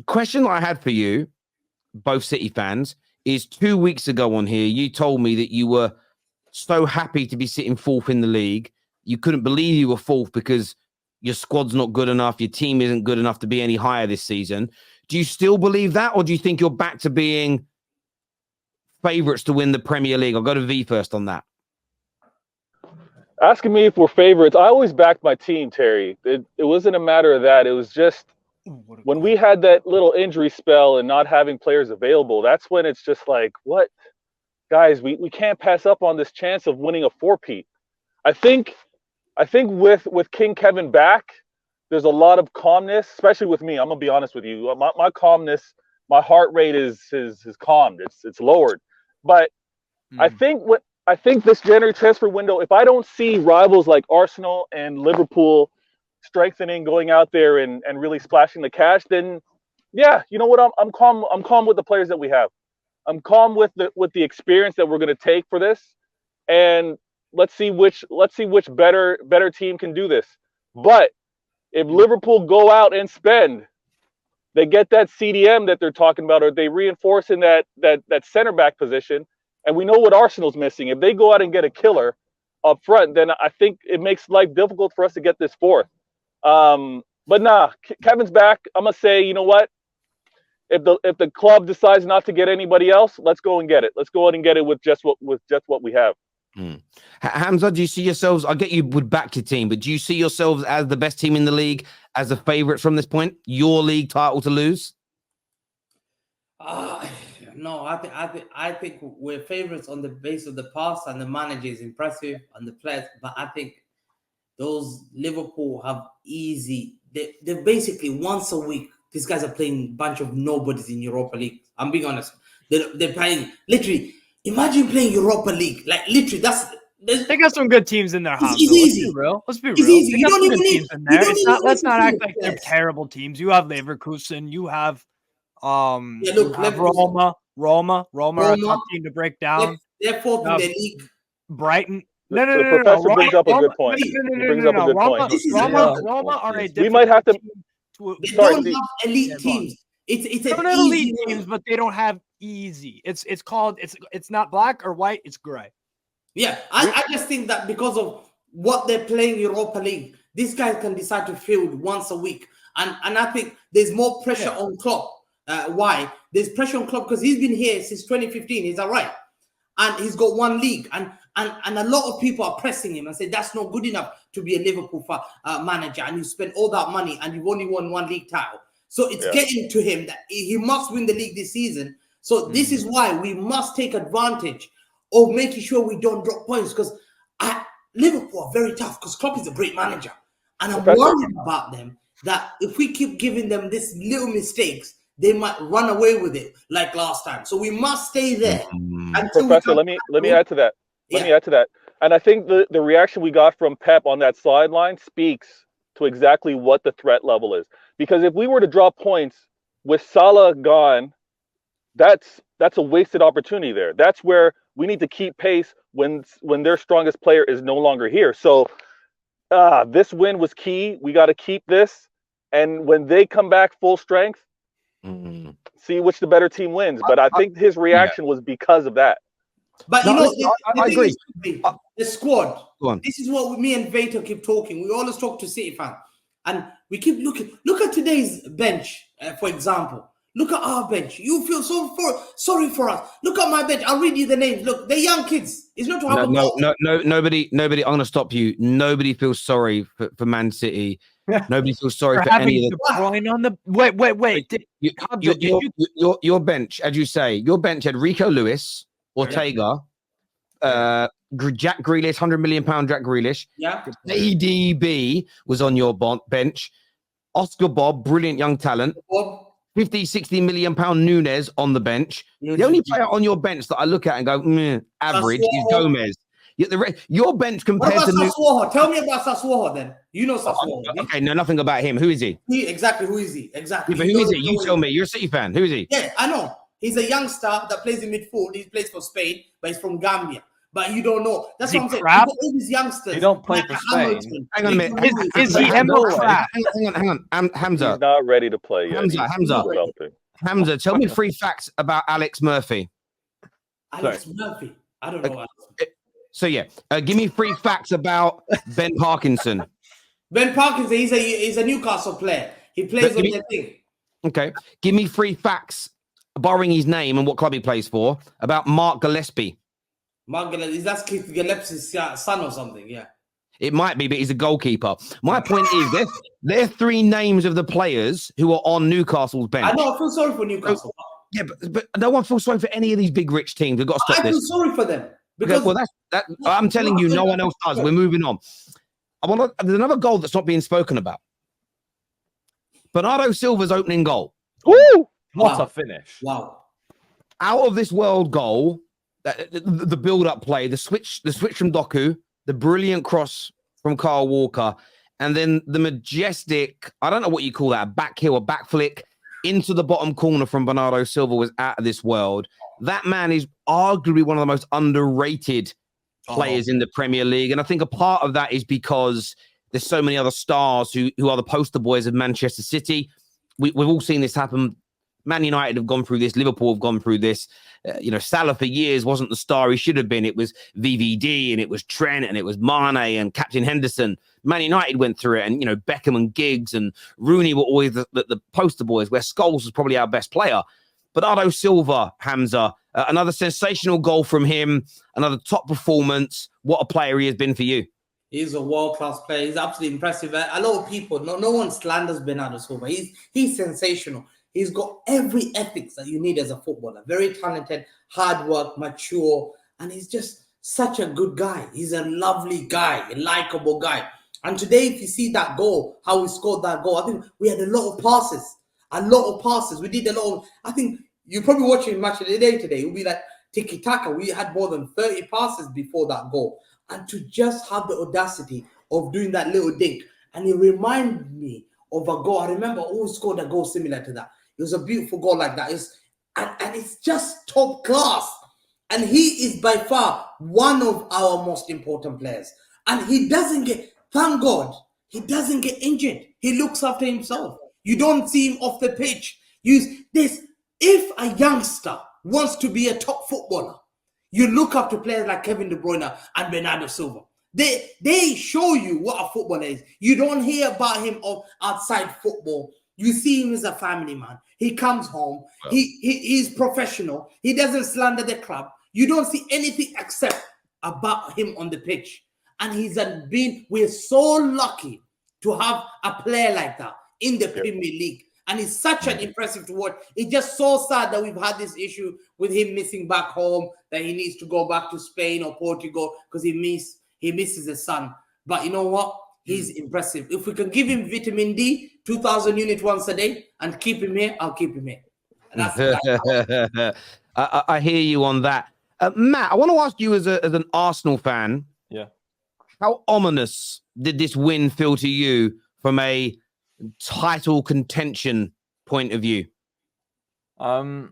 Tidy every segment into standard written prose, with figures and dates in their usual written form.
Question I had for you, both City fans, is 2 weeks ago on here, you told me that you were so happy to be sitting fourth in the league. You couldn't believe you were fourth because your squad's not good enough. Your team isn't good enough to be any higher this season. Do you still believe that, or do you think you're back to being favourites to win the Premier League? I'll go to V first on that. Asking me if we're favorites, I always backed my team, Terry. It wasn't a matter of that. It was just when we had that little injury spell and not having players available, that's when it's just like, what? Guys, we can't pass up on this chance of winning a four-peat. I think with King Kevin back, there's a lot of calmness, especially with me. I'm going to be honest with you. My calmness, my heart rate is calmed. It's lowered. But I think this January transfer window, if I don't see rivals like Arsenal and Liverpool strengthening, going out there and really splashing the cash, then yeah, you know what? I'm calm. I'm calm with the players that we have. I'm calm with the experience that we're going to take for this, and let's see which better team can do this. But if Liverpool go out and spend, they get that CDM that they're talking about, or they reinforce in that center back position. And we know what Arsenal's missing. If they go out and get a killer up front, then I think it makes life difficult for us to get this fourth. But nah, Kevin's back. I'm gonna say, you know what? If the club decides not to get anybody else, let's go and get it. Let's go ahead and get it with just what we have. Hamza, do you see yourselves? I get you would back your team, but do you see yourselves as the best team in the league, as a favourite from this point? Your league title to lose? No, I think we're favourites on the base of the past, and the manager is impressive and the players. But I think those Liverpool have easy. They're basically once a week. These guys are playing a bunch of nobodies in Europa League. I'm being honest. They're playing literally. Imagine playing Europa League. Like literally, they got some good teams in there. It's easy. Let's be real. It's easy. You don't even need. Let's not act like they're terrible teams. You have Leverkusen. You have Roma are a tough team to break down. They're fourth in the league. Brighton. No. The professor brings up a good point. Roma are a we might have to. They don't have elite teams. It's an elite teams, but they don't have easy. It's called. It's not black or white. It's gray. Yeah, I just think that because of what they're playing Europa League, these guys can decide to field once a week, and I think there's more pressure on Klopp. Why? There's pressure on Klopp because he's been here since 2015. Is that right? And he's got one league, and a lot of people are pressing him and say that's not good enough to be a Liverpool manager, and you spend all that money and you've only won one league title. So it's getting to him that he must win the league this season. So this is why we must take advantage of making sure we don't drop points, because Liverpool are very tough because Klopp is a great manager, and I'm worried about them that if we keep giving them this little mistakes, they might run away with it like last time. So we must stay there. Professor, let me add to that. Let me add to that. And I think the reaction we got from Pep on that sideline speaks to exactly what the threat level is. Because if we were to drop points with Salah gone, that's a wasted opportunity there. That's where we need to keep pace when their strongest player is no longer here. So this win was key. We got to keep this. And when they come back full strength, see which the better team wins. But I think his reaction was because of that. But I agree. The squad. This is what me and Vato keep talking. We always talk to City fans, and we keep looking. Look at today's bench, for example. Look at our bench. You feel sorry for us. Look at my bench. I'll read you the names. Look, they're young kids. It's not to have nobody. I'm going to stop you. Nobody feels sorry for Man City. Nobody feels sorry for any of the. Wait. Your bench, as you say, your bench had Rico Lewis, Ortega, Jack Grealish, £100 million Jack Grealish. Yeah. ADB was on your bench. Oscar Bob, brilliant young talent. 50-60 million pound Nunes on the bench. The only player on your bench that I look at and go, average is Gomez. Your bench compared to Sassuolo. Tell me about Sassuolo then. You know Sassuolo. Okay, no, nothing about him. Who is he? Exactly, who is he? Exactly. Yeah, but who is he? You tell me. You're a City fan. Who is he? Yeah, I know. He's a youngster that plays in midfield. He plays for Spain, but he's from Gambia. but you don't know. That's Is he what I'm saying. crap? You got all these youngsters. He don't play like for Hamilton, Spain. Hang on a minute. Nico Williams. Is he Hang on, Emma no way. crap? Hang on. Hamza. He's not ready to play yet. Hamza, He's Hamza. developing. Hamza, tell me 3 facts about Alex Murphy. Alex Murphy. I don't know. Alex. So yeah, give me 3 facts about Ben Parkinson. Ben Parkinson, he's a Newcastle player. He plays on their thing. Okay, give me 3 facts, borrowing his name and what club he plays for, about Mark Gillespie. Mark Gillespie, is that Keith Gillespie's son or something? Yeah. It might be, but he's a goalkeeper. My point is, they're 3 names of the players who are on Newcastle's bench. I know. I feel sorry for Newcastle. Yeah, but no one feels sorry for any of these big rich teams. We've got to stop I feel this. sorry for them. Okay, Because well, I'm telling you, no one else does. We're moving on. There's another goal that's not being spoken about. Bernardo Silva's opening goal. Woo! What Wow. a finish. Wow. Out of this world goal, the build-up play, the switch from Doku, the brilliant cross from Kyle Walker, and then the majestic, I don't know what you call that, a back heel, a back flick into the bottom corner from Bernardo Silva was out of this world. That man is arguably one of the most underrated players in the Premier League. And I think a part of that is because there's so many other stars who are the poster boys of Manchester City. We've all seen this happen. Man United have gone through this. Liverpool have gone through this. Salah for years wasn't the star he should have been. It was VVD and it was Trent and it was Mane and Captain Henderson. Man United went through it, and Beckham and Giggs and Rooney were always the poster boys, where Scholes was probably our best player. Bernardo Silva, Hamza, another sensational goal from him, another top performance. What a player he has been for you. He's a world-class player. He's absolutely impressive. A lot of people, no one slanders Bernardo Silva. He's sensational. He's got every ethics that you need as a footballer. Very talented, hard work, mature, and he's just such a good guy. He's a lovely guy, a likable guy. And today, if you see that goal, how we scored that goal, I think we had a lot of passes. We did a lot of, I think you're probably watching Match of the Day today. It'll be like tiki-taka. We had more than 30 passes before that goal. And to just have the audacity of doing that little dink. And it reminded me of a goal. I remember I always scored a goal similar to that. It was a beautiful goal like that. And it's just top class. And he is by far one of our most important players. And he doesn't get, thank God, he doesn't get injured. He looks after himself. You don't see him off the pitch. If a youngster wants to be a top footballer, you look up to players like Kevin De Bruyne and Bernardo Silva. They show you what a footballer is. You don't hear about him outside football. You see him as a family man. He comes home. Well, he's professional. He doesn't slander the club. You don't see anything except about him on the pitch. And we're so lucky to have a player like that in the Premier League. And it's such an impressive to watch. It's just so sad that we've had this issue with him missing back home, that he needs to go back to Spain or Portugal because he misses his son. But you know what? He's impressive. If we can give him vitamin D, 2,000 units once a day, and keep him here, I'll keep him here. I hear you on that. Matt, I want to ask you as an Arsenal fan, how ominous did this win feel to you from a title contention point of view? I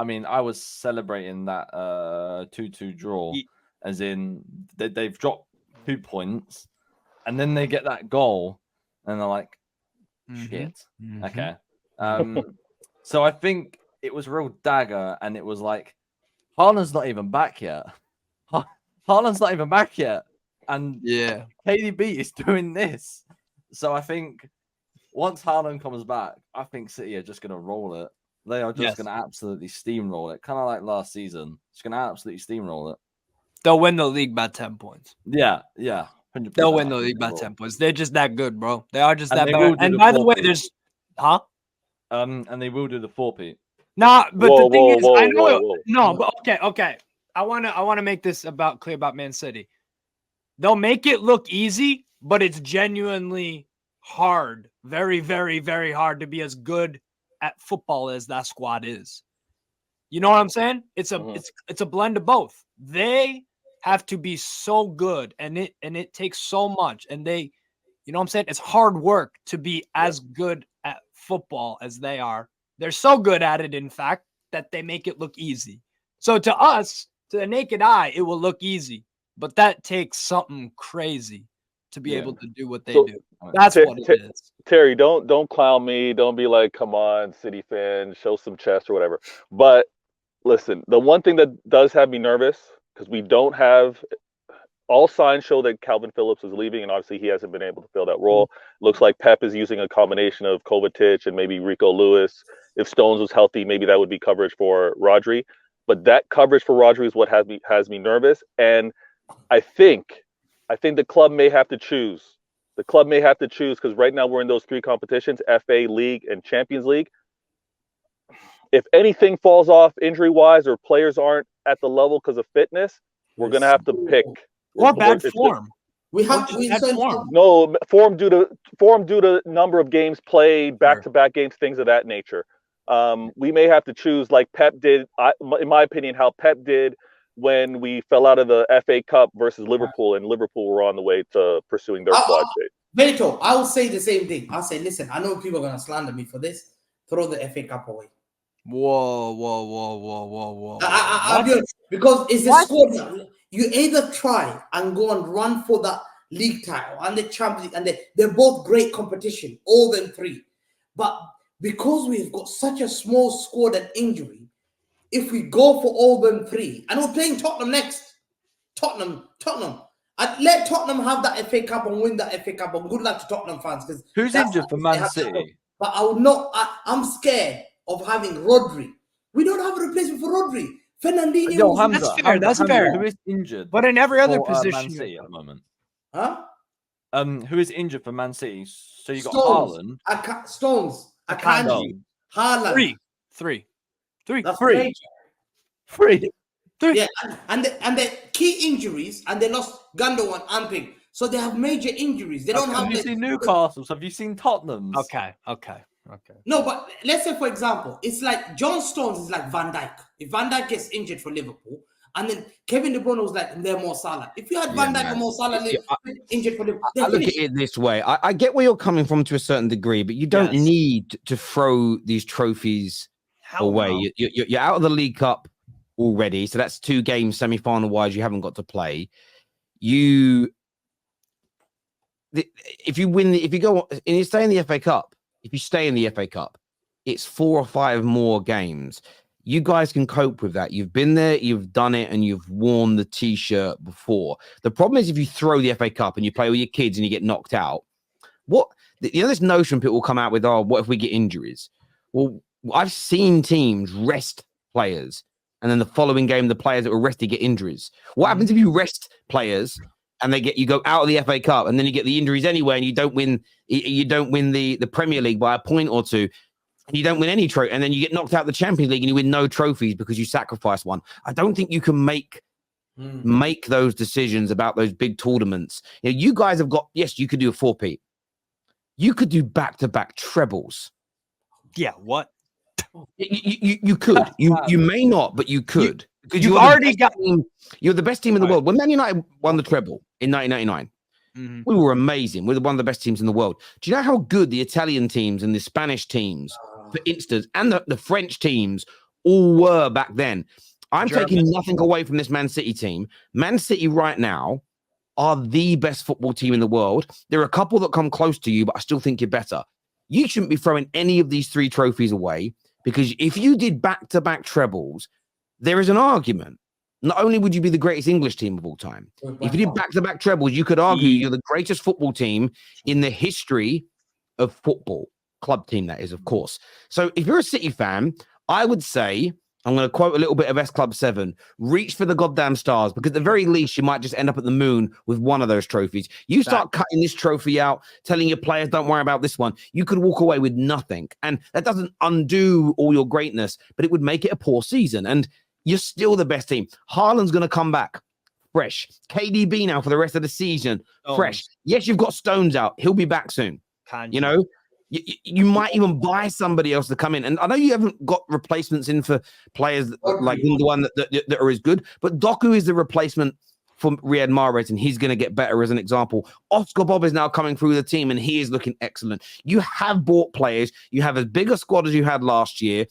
mean, I was celebrating that 2-2 draw, as in they've dropped 2 points, and then they get that goal, and they're like, shit. Okay. So I think it was a real dagger, and it was like, Haaland's not even back yet. Haaland's not even back yet. And KDB is doing this. So I think once Haaland comes back, I think City are just going to roll it. They are just going to absolutely steamroll it. Kind of like last season. Just going to absolutely steamroll it. They'll win the league by 10 points. Yeah. 100%. They'll win the league by 10 points. They're just that good, bro. They are just that bad. And by the way, there's... Huh? And they will do the 4-peat. Nah, but the thing is, I know... No, but okay. I want to make this clear about Man City. They'll make it look easy, but it's genuinely hard. Very, very, very hard to be as good at football as that squad is. You know what I'm saying? It's a blend of both. They have to be so good, and it takes so much. And they, you know what I'm saying? It's hard work to be as good at football as they are. They're so good at it, in fact, that they make it look easy. So to us, To the naked eye, it will look easy, but that takes something crazy to be able to do what they do. That's what it is. Terry, don't clown me. Don't be like, come on, City fan, show some chest or whatever. But listen, the one thing that does have me nervous, because we don't have all signs show that Calvin Phillips is leaving, and obviously he hasn't been able to fill that role. Looks like Pep is using a combination of Kovacic and maybe Rico Lewis. If Stones was healthy, maybe that would be coverage for Rodri. But that coverage for Rodri is what has me nervous. And I think the club may have to choose. The club may have to choose, because right now we're in those three competitions, FA, League, and Champions League. If anything falls off injury-wise or players aren't at the level because of fitness, we're going to have to pick. Or bad form. No, form due to number of games played, back-to-back games, things of that nature. We may have to choose, like Pep did, in my opinion, how Pep did when we fell out of the FA Cup versus Liverpool, and Liverpool were on the way to pursuing their squad shape. Benito, I will say the same thing. I'll say, listen, I know people are going to slander me for this. Throw the FA Cup away. Whoa. I'll be honest, because it's a squad. You either try and go and run for that league title and the Champions League, and they're both great competition, all them three. But because we've got such a small squad and injury, if we go for all them three, and we're playing Tottenham next, Tottenham, I'd let Tottenham have that FA Cup and win that FA Cup. And good luck to Tottenham fans, because who's injured for Man City? But I would not. I'm scared of having Rodri. We don't have a replacement for Rodri. Fernandinho. That's fair. Who is injured? But in every other for, position, Man City at the moment. Huh? Who is injured for Man City? So you got Stones. Haaland. Stones. Akanji. Haaland. Three. Yeah, and the key injuries, and they lost Gundogan and Pig. So they have major injuries. They don't have. Have you seen Newcastle's? Have you seen Tottenham's? Okay. No, but let's say, for example, it's like John Stones is like Van Dijk. If Van Dijk gets injured for Liverpool, and then Kevin De Bruyne was like they're Mo Salah. If you had Van Dijk and Mo Salah injured for Liverpool, I look at it this way. I get where you're coming from to a certain degree, but you don't need to throw these trophies away. No. You're out of the League Cup already, so that's 2 games semi-final wise you haven't got to play. If you stay in the FA Cup, if you stay in the FA Cup, it's 4 or 5 more games. You guys can cope with that. You've been there, you've done it, and you've worn the t-shirt before. The problem is if you throw the FA Cup and you play with your kids and you get knocked out, this notion people will come out with, what if we get injuries? Well, I've seen teams rest players, and then the following game, the players that were rested get injuries. What happens if you rest players and you go out of the FA Cup, and then you get the injuries anyway, and you don't win the Premier League by a point or two, and you don't win any trophy, and then you get knocked out of the Champions League and you win no trophies because you sacrificed one. I don't think you can make those decisions about those big tournaments. You guys have got, yes, you could do a 4P. You could do back-to-back trebles. Yeah, what? You could. You may not, but you could. Because you've already got. You're the best team in the world. When Man United won the treble in 1999, we were amazing. We were one of the best teams in the world. Do you know how good the Italian teams and the Spanish teams, for instance, and the French teams all were back then? I'm taking nothing away from this Man City team. Man City right now are the best football team in the world. There are a couple that come close to you, but I still think you're better. You shouldn't be throwing any of these 3 trophies away, because if you did back-to-back trebles, there is an argument. Not only would you be the greatest English team of all time, if you did back-to-back trebles, you could argue you're the greatest football team in the history of football. Club team, that is, of course. So if you're a City fan, I would say, I'm going to quote a little bit of S Club 7, reach for the goddamn stars, because at the very least, you might just end up at the moon with one of those trophies. You start cutting this trophy out, telling your players, don't worry about this one. You could walk away with nothing. And that doesn't undo all your greatness, but it would make it a poor season. And you're still the best team. Haaland's going to come back fresh. KDB now for the rest of the season, fresh. Yes, you've got Stones out. He'll be back soon. You might even buy somebody else to come in. And I know you haven't got replacements in for players like the one that are as good, but Doku is the replacement for Riyad Mahrez, and he's going to get better as an example. Oscar Bob is now coming through the team, and he is looking excellent. You have bought players. You have as big a squad as you had last year.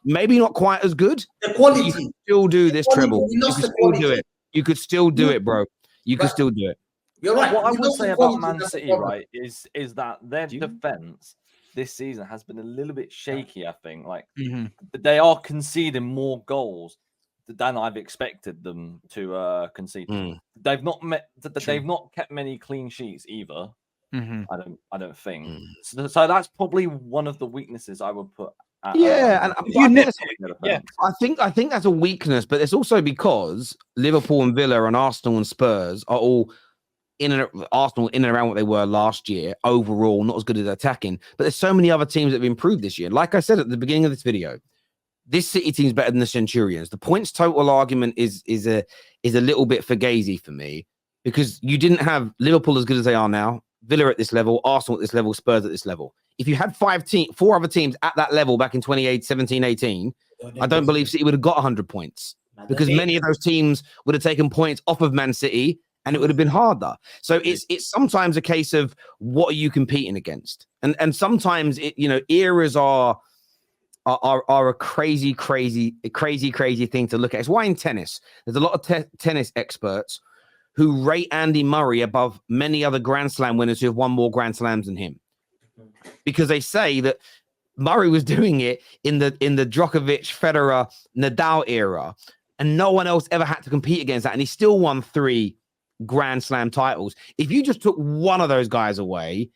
maybe not quite as good. The quality. You can still do this treble. You lost could the still do quality. it. You could still do it, bro. You could still do it. You're right. What I We would lost the say about quality, Man that's the City, problem. right, is that their defense this season has been a little bit shaky. I think, like they are conceding more goals than I've expected them to concede. They've not they've not kept many clean sheets either. I don't think so. That's probably one of the weaknesses I would put. I think that's a weakness, but it's also because Liverpool and Villa and Arsenal and Spurs are all Arsenal in and around what they were last year overall, not as good at attacking. But there's so many other teams that have improved this year. Like I said at the beginning of this video, this City team's better than the Centurions. The points total argument is a little bit fugazi for me because you didn't have Liverpool as good as they are now, Villa at this level, Arsenal at this level, Spurs at this level. If you had four other teams at that level back in 17, 18, I don't believe City would have got 100 points because many of those teams would have taken points off of Man City and it would have been harder. So it's sometimes a case of what are you competing against? And sometimes eras are a crazy thing to look at. It's why in tennis, there's a lot of tennis experts who rate Andy Murray above many other Grand Slam winners who have won more Grand Slams than him. Because they say that Murray was doing it in the Djokovic, Federer, Nadal era, and no one else ever had to compete against that, and he still won 3 Grand Slam titles. If you just took one of those guys away,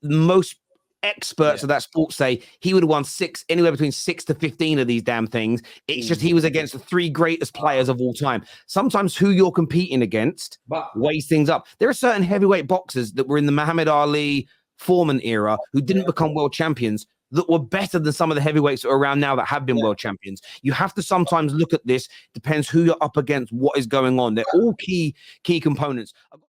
most experts of that sport say he would have won anywhere between 6 to 15 of these damn things. It's just he was against the 3 greatest players of all time. Sometimes who you're competing against weighs things up. There are certain heavyweight boxers that were in the Muhammad Ali, Foreman era who didn't become world champions that were better than some of the heavyweights that are around now that have been world champions. You have to sometimes look at this. Depends who you're up against, what is going on. They're all key components.